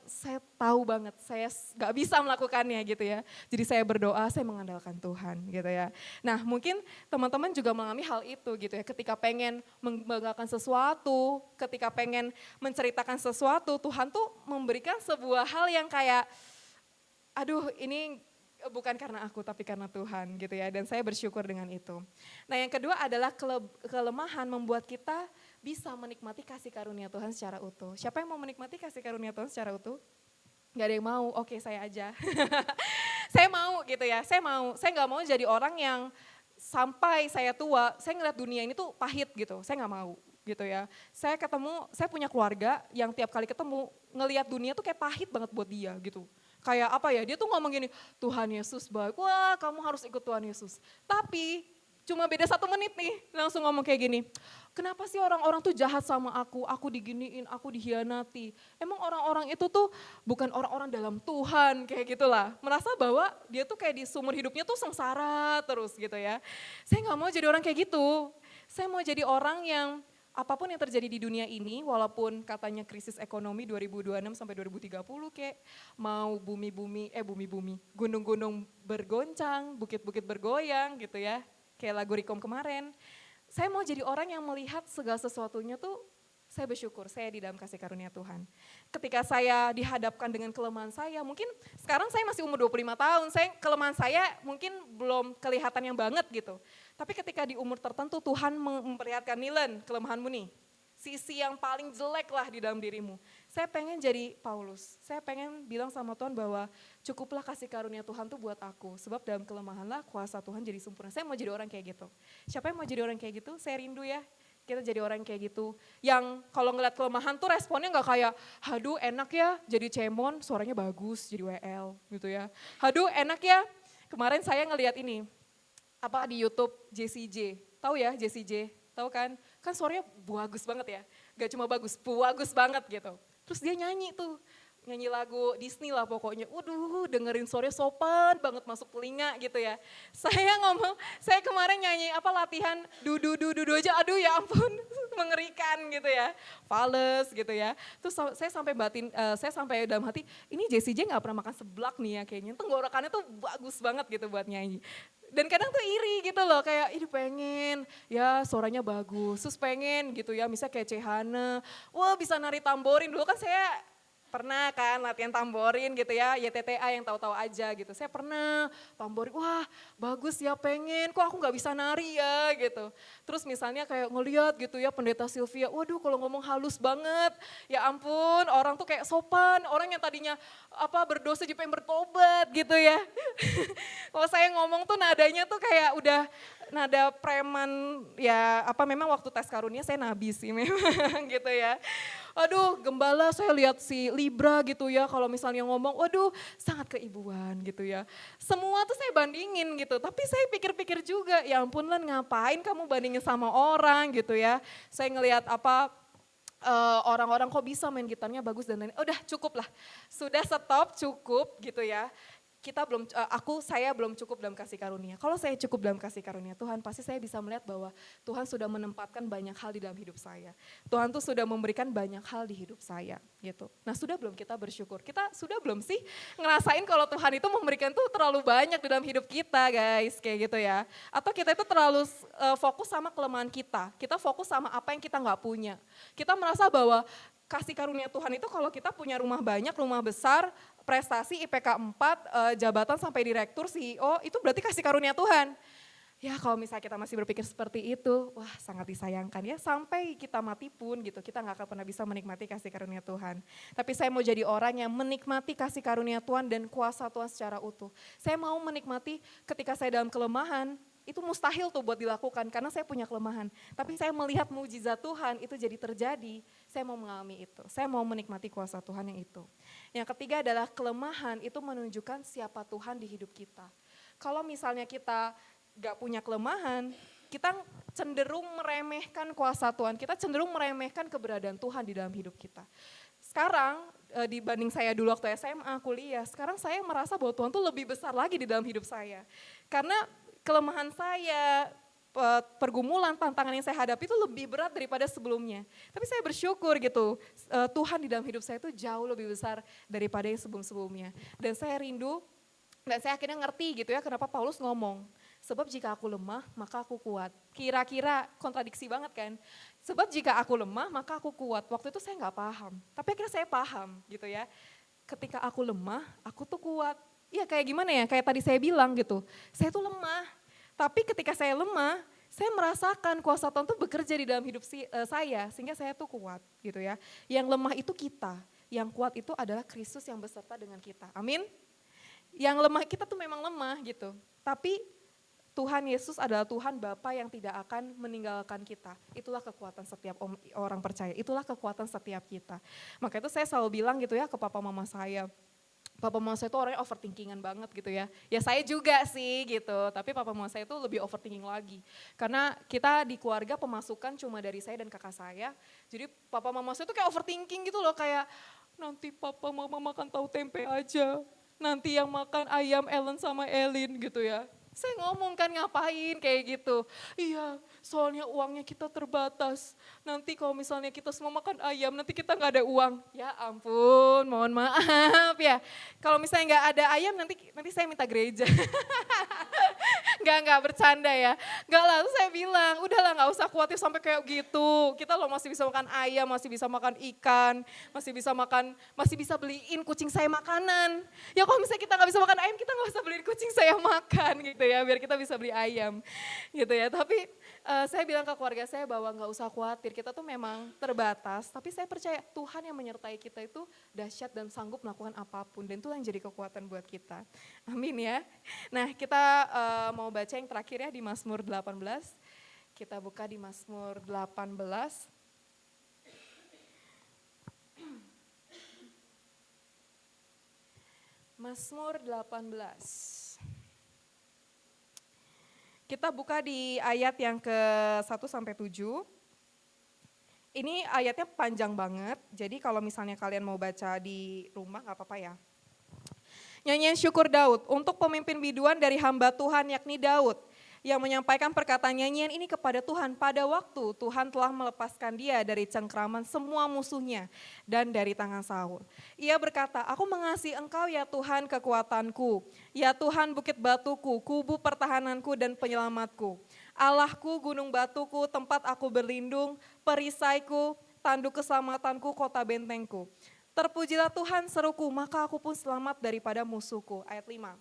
tahu banget saya nggak bisa melakukannya gitu ya. Jadi saya berdoa, saya mengandalkan Tuhan gitu ya. Nah mungkin teman-teman juga mengalami hal itu gitu ya. Ketika pengen membanggakan sesuatu, ketika pengen menceritakan sesuatu, Tuhan tuh memberikan sebuah hal yang kayak, aduh ini bukan karena aku tapi karena Tuhan gitu ya. Dan saya bersyukur dengan itu. Nah yang kedua adalah kelemahan membuat kita bisa menikmati kasih karunia Tuhan secara utuh. Siapa yang mau menikmati kasih karunia Tuhan secara utuh? Gak ada yang mau, oke saya aja. Saya mau gitu ya, saya gak mau jadi orang yang sampai saya tua, saya ngeliat dunia ini tuh pahit gitu, saya gak mau gitu ya. Saya punya keluarga yang tiap kali ketemu ngelihat dunia tuh kayak pahit banget buat dia gitu. Kayak apa ya, dia tuh ngomong gini, Tuhan Yesus baik, wah kamu harus ikut Tuhan Yesus. Tapi cuma beda 1 menit nih, langsung ngomong kayak gini, kenapa sih orang-orang tuh jahat sama aku diginiin, aku dihianati. Emang orang-orang itu tuh bukan orang-orang dalam Tuhan, kayak gitulah. Merasa bahwa dia tuh kayak di sumur hidupnya tuh sengsara terus gitu ya. Saya gak mau jadi orang kayak gitu, saya mau jadi orang yang apapun yang terjadi di dunia ini, walaupun katanya krisis ekonomi 2026 sampai 2030 kayak mau gunung-gunung bergoncang, bukit-bukit bergoyang gitu ya. Kayak lagu Rikom kemarin, saya mau jadi orang yang melihat segala sesuatunya tuh, saya bersyukur saya di dalam kasih karunia Tuhan. Ketika saya dihadapkan dengan kelemahan saya, mungkin sekarang saya masih umur 25 tahun, kelemahan saya mungkin belum kelihatan yang banget gitu. Tapi ketika di umur tertentu Tuhan memperlihatkan, Nilen kelemahanmu nih, sisi yang paling jelek lah di dalam dirimu. Saya pengen jadi Paulus, saya pengen bilang sama Tuhan bahwa cukuplah kasih karunia Tuhan tuh buat aku. Sebab dalam kelemahanlah kuasa Tuhan jadi sempurna. Saya mau jadi orang kayak gitu. Siapa yang mau jadi orang kayak gitu? Saya rindu ya, kita jadi orang kayak gitu. Yang kalau ngeliat kelemahan tuh responnya gak kayak, haduh enak ya jadi cemon, suaranya bagus jadi WL gitu ya. Haduh enak ya, kemarin saya ngeliat ini, apa di YouTube JCJ, tahu ya JCJ? Tahu kan? Kan suaranya bagus banget ya. Gak cuma bagus banget gitu. Terus dia nyanyi tuh, nyanyi lagu Disney lah pokoknya. Waduh, dengerin suaranya sopan banget masuk telinga gitu ya. Saya kemarin nyanyi latihan du aja, aduh ya ampun, mengerikan gitu ya. Fales gitu ya. Terus saya sampai dalam hati, ini Jessie J gak pernah makan seblak nih ya kayaknya. Tenggorokannya tuh bagus banget gitu buat nyanyi. Dan kadang tuh iri gitu loh, kayak ini pengen ya suaranya bagus, terus pengen gitu ya misalnya kayak Chehana, wah bisa nari tamborin, dulu kan saya pernah kan latihan tamborin gitu ya, YTTA yang tahu-tahu aja gitu. Saya pernah tamborin, wah bagus ya pengen, kok aku gak bisa nari ya gitu. Terus misalnya kayak ngeliat gitu ya Pendeta Sylvia, waduh kalau ngomong halus banget, ya ampun orang tuh kayak sopan, orang yang tadinya berdosa jadi pengen bertobat gitu ya. Kalau saya ngomong tuh nadanya tuh kayak udah nada preman ya memang waktu tes karunia saya nabi sih memang gitu ya. Aduh gembala saya lihat si Libra gitu ya kalau misalnya ngomong waduh sangat keibuan gitu ya. Semua tuh saya bandingin gitu tapi saya pikir-pikir juga ya ampun Len ngapain kamu bandingin sama orang gitu ya. Saya ngelihat orang-orang kok bisa main gitarnya bagus dan lain-lain. Udah cukup lah, sudah stop cukup gitu ya. Saya belum cukup dalam kasih karunia. Kalau saya cukup dalam kasih karunia Tuhan, pasti saya bisa melihat bahwa Tuhan sudah menempatkan banyak hal di dalam hidup saya. Tuhan tuh sudah memberikan banyak hal di hidup saya gitu. Nah sudah belum kita bersyukur? Kita sudah belum sih ngerasain kalau Tuhan itu memberikan tuh terlalu banyak di dalam hidup kita guys, kayak gitu ya. Atau kita itu terlalu fokus sama kelemahan kita fokus sama apa yang kita nggak punya. Kita merasa bahwa kasih karunia Tuhan itu kalau kita punya rumah banyak, rumah besar, prestasi IPK 4, jabatan sampai direktur, CEO, itu berarti kasih karunia Tuhan. Ya kalau misalnya kita masih berpikir seperti itu, wah sangat disayangkan ya. Sampai kita mati pun gitu, kita gak akan pernah bisa menikmati kasih karunia Tuhan. Tapi saya mau jadi orang yang menikmati kasih karunia Tuhan dan kuasa Tuhan secara utuh. Saya mau menikmati ketika saya dalam kelemahan, itu mustahil tuh buat dilakukan karena saya punya kelemahan. Tapi saya melihat mujizat Tuhan itu jadi terjadi, saya mau mengalami itu. Saya mau menikmati kuasa Tuhan yang itu. Yang ketiga adalah kelemahan itu menunjukkan siapa Tuhan di hidup kita. Kalau misalnya kita gak punya kelemahan, kita cenderung meremehkan kuasa Tuhan, kita cenderung meremehkan keberadaan Tuhan di dalam hidup kita. Sekarang dibanding saya dulu waktu SMA, kuliah, sekarang saya merasa bahwa Tuhan tuh lebih besar lagi di dalam hidup saya. Karena kelemahan saya, pergumulan, tantangan yang saya hadapi itu lebih berat daripada sebelumnya. Tapi saya bersyukur gitu, Tuhan di dalam hidup saya itu jauh lebih besar daripada yang sebelum-sebelumnya. Dan saya rindu, dan saya akhirnya ngerti gitu ya kenapa Paulus ngomong. Sebab jika aku lemah, maka aku kuat. Kira-kira kontradiksi banget kan. Sebab jika aku lemah, maka aku kuat. Waktu itu saya gak paham, tapi akhirnya saya paham gitu ya. Ketika aku lemah, aku tuh kuat. Iya kayak gimana ya, kayak tadi saya bilang gitu, saya tuh lemah. Tapi ketika saya lemah, saya merasakan kuasa Tuhan tuh bekerja di dalam hidup saya, sehingga saya tuh kuat gitu ya. Yang lemah itu kita, yang kuat itu adalah Kristus yang beserta dengan kita, amin. Yang lemah kita tuh memang lemah gitu, tapi Tuhan Yesus adalah Tuhan Bapa yang tidak akan meninggalkan kita. Itulah kekuatan setiap orang percaya, itulah kekuatan setiap kita. Maka itu saya selalu bilang gitu ya ke papa mama saya. Papa mama saya itu orangnya overthinkingan banget gitu ya. Ya saya juga sih gitu, tapi papa mama saya itu lebih overthinking lagi. Karena kita di keluarga pemasukan cuma dari saya dan kakak saya. Jadi papa mama saya itu kayak overthinking gitu loh, kayak nanti papa mama makan tahu tempe aja. Nanti yang makan ayam Ellen sama Elin gitu ya. Saya ngomong kan ngapain kayak gitu. Iya soalnya uangnya kita terbatas. Nanti kalau misalnya kita semua makan ayam nanti kita gak ada uang. Ya ampun mohon maaf ya. Kalau misalnya gak ada ayam nanti saya minta gereja. Enggak bercanda ya. Enggak lah, terus saya bilang, udahlah gak usah khawatir sampai kayak gitu. Kita loh masih bisa makan ayam, masih bisa makan ikan, masih bisa beliin kucing saya makanan. Ya kalau misalnya kita gak bisa makan ayam, kita gak usah beliin kucing saya makan gitu ya, biar kita bisa beli ayam gitu ya. Tapi saya bilang ke keluarga saya bahwa gak usah khawatir, kita tuh memang terbatas, tapi saya percaya Tuhan yang menyertai kita itu dahsyat dan sanggup melakukan apapun, dan itu yang jadi kekuatan buat kita. Amin ya. Nah kita mau baca yang terakhir ya di Mazmur 18. Kita buka di Mazmur 18. Mazmur 18. Kita buka di ayat yang ke-1 sampai 7. Ini ayatnya panjang banget, jadi kalau misalnya kalian mau baca di rumah gak apa-apa ya. Nyanyian syukur Daud untuk pemimpin biduan dari hamba Tuhan yakni Daud yang menyampaikan perkataan nyanyian ini kepada Tuhan pada waktu Tuhan telah melepaskan dia dari cengkraman semua musuhnya dan dari tangan Saul. Ia berkata, aku mengasihi Engkau ya Tuhan kekuatanku, ya Tuhan bukit batuku, kubu pertahananku dan penyelamatku. Allahku, gunung batuku, tempat aku berlindung, perisaiku, tanduk keselamatanku, kota bentengku. Terpujilah Tuhan seruku, maka aku pun selamat daripada musuhku. Ayat 5.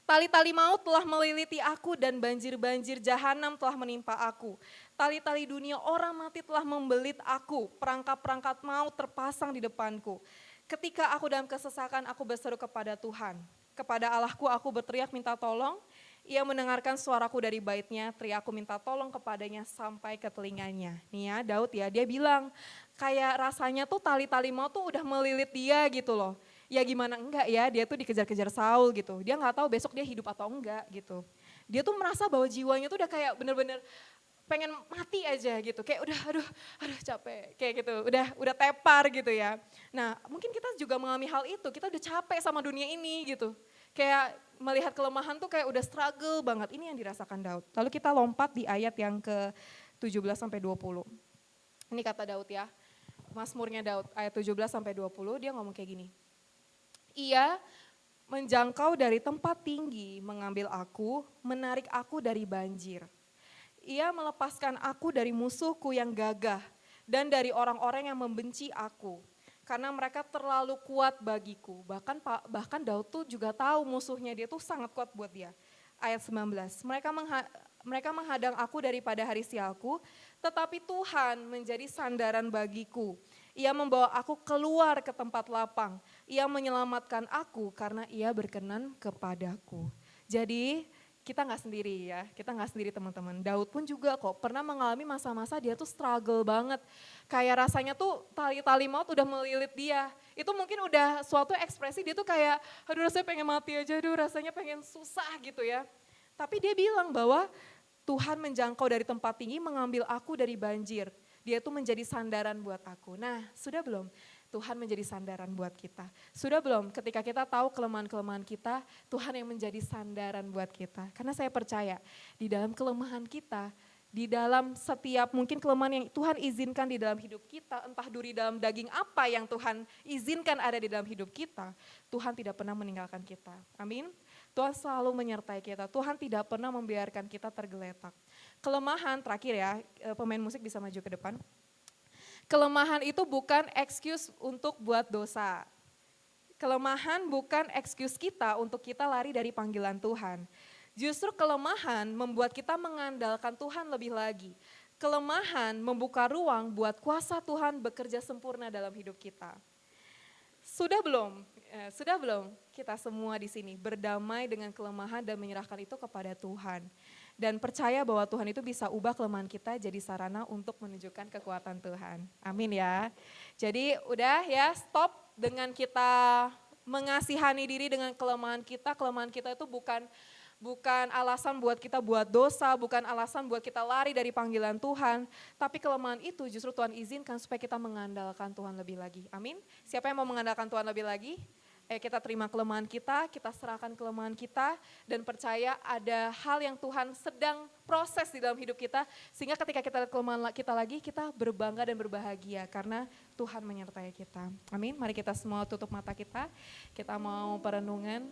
Tali-tali maut telah meliliti aku dan banjir-banjir jahanam telah menimpa aku. Tali-tali dunia orang mati telah membelit aku, perangkap-perangkap maut terpasang di depanku. Ketika aku dalam kesesakan, aku berseru kepada Tuhan. Kepada Allahku aku berteriak minta tolong. Ia mendengarkan suaraku dari baitnya, teriakku minta tolong kepadanya sampai ke telinganya. Nih ya Daud ya, dia bilang kayak rasanya tuh tali-tali maut tuh udah melilit dia gitu loh. Ya gimana enggak ya, dia tuh dikejar-kejar Saul gitu. Dia gak tahu besok dia hidup atau enggak gitu. Dia tuh merasa bahwa jiwanya tuh udah kayak bener-bener pengen mati aja gitu. Kayak udah aduh capek kayak gitu. Udah tepar gitu ya. Nah mungkin kita juga mengalami hal itu, kita udah capek sama dunia ini gitu. Kayak melihat kelemahan tuh kayak udah struggle banget. Ini yang dirasakan Daud. Lalu kita lompat di ayat yang ke-17 sampai 20. Ini kata Daud ya. Mazmurnya Daud ayat 17 sampai 20 dia ngomong kayak gini. Ia menjangkau dari tempat tinggi, mengambil aku, menarik aku dari banjir. Ia melepaskan aku dari musuhku yang gagah dan dari orang-orang yang membenci aku. Karena mereka terlalu kuat bagiku. Bahkan Daud tuh juga tahu musuhnya dia tuh sangat kuat buat dia. Ayat 19, mereka menghadang aku daripada hari sialku, tetapi Tuhan menjadi sandaran bagiku. Ia membawa aku keluar ke tempat lapang. Ia menyelamatkan aku karena ia berkenan kepadaku. Jadi kita gak sendiri ya, kita gak sendiri teman-teman. Daud pun juga kok pernah mengalami masa-masa dia tuh struggle banget. Kayak rasanya tuh tali-tali maut udah melilit dia. Itu mungkin udah suatu ekspresi dia tuh kayak, aduh rasanya pengen mati aja, aduh rasanya pengen susah gitu ya. Tapi dia bilang bahwa Tuhan menjangkau dari tempat tinggi mengambil aku dari banjir. Dia tuh menjadi sandaran buat aku. Nah sudah belum? Tuhan menjadi sandaran buat kita. Sudah belum ketika kita tahu kelemahan-kelemahan kita, Tuhan yang menjadi sandaran buat kita. Karena saya percaya di dalam kelemahan kita, di dalam setiap mungkin kelemahan yang Tuhan izinkan di dalam hidup kita, entah duri dalam daging apa yang Tuhan izinkan ada di dalam hidup kita, Tuhan tidak pernah meninggalkan kita. Amin. Tuhan selalu menyertai kita, Tuhan tidak pernah membiarkan kita tergeletak. Kelemahan, terakhir ya, pemain musik bisa maju ke depan. Kelemahan itu bukan excuse untuk buat dosa. Kelemahan bukan excuse kita untuk kita lari dari panggilan Tuhan. Justru kelemahan membuat kita mengandalkan Tuhan lebih lagi. Kelemahan membuka ruang buat kuasa Tuhan bekerja sempurna dalam hidup kita. Sudah belum? Sudah belum kita semua di sini berdamai dengan kelemahan dan menyerahkan itu kepada Tuhan. Dan percaya bahwa Tuhan itu bisa ubah kelemahan kita jadi sarana untuk menunjukkan kekuatan Tuhan. Amin ya. Jadi udah ya, stop dengan kita mengasihani diri dengan kelemahan kita. Kelemahan kita itu bukan alasan buat kita buat dosa, bukan alasan buat kita lari dari panggilan Tuhan. Tapi kelemahan itu justru Tuhan izinkan supaya kita mengandalkan Tuhan lebih lagi. Amin. Siapa yang mau mengandalkan Tuhan lebih lagi? Kita terima kelemahan kita serahkan kelemahan kita dan percaya ada hal yang Tuhan sedang proses di dalam hidup kita. Sehingga ketika kita lihat kelemahan kita lagi, kita berbangga dan berbahagia karena Tuhan menyertai kita. Amin. Mari kita semua tutup mata kita mau perenungan.